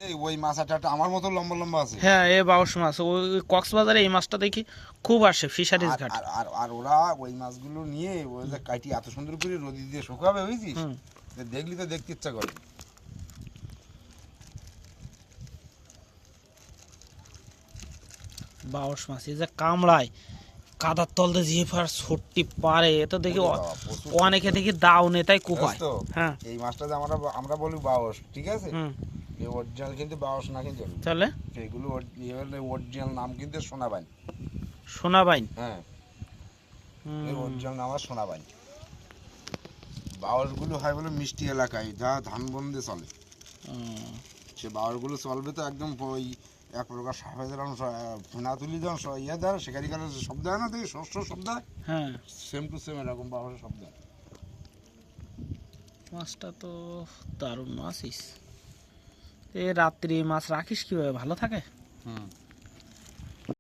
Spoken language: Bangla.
ওই মাছ একটা আমার মতো লম্বা লম্বা আছে। হ্যাঁ, এ বাউশ মাছ ওই কক্সবাজারে এই মাছটা দেখি খুব আসে ফিশারিজ আর ঘাট। আর আর আর ওরা ওই মাছগুলো নিয়ে ওই যে কাটি এত সুন্দর করে রোদি দিয়ে শুকাবে, বুঝছিস? হুম। যে দেখলি তো দেখতে ইচ্ছা করে। বাউশ মাছ এই যে কামড়ায় কাদার তলতে জিফার ছুট্টি পারে, এ তো দেখি ওরে বাবা, প্রচুর অনেকে সুন্দর। দেখি দাও নেতাই জানিস কুপায়। তো হ্যাঁ। এই মাছটা যে আমরা আমরা বলি বাওস, ঠিক আছে? হুম। এই অরিজিনাল কিন্তু বাওস না, কিন্তু তাহলে এগুলো অরিজিনাল নাম কিন্তু সোনাবাইন। সোনাবাইন। হ্যাঁ, এর হুম। অরিজিনাল নাম আর সোনাবাইন। বাওসগুলো হয় বলে মিষ্টি এলাকায় যা ধান বন্দে চলে। হুম। সে বাওসগুলো চলবে তো একদম ওই এক প্রকার সাফেদ রং ফেনা তুলি যখন ইয়ে দেয় সেখানে শব্দ হয় না, দেখি শস্য শব্দ হয়, হ্যাঁ, সেম টু সেম এরকম বাওসের শব্দ হয়। মাছটা তো দারুণ মাছিস। এ রাত্রি মাছ রাখিস কিভাবে, ভালো থাকে? হুম।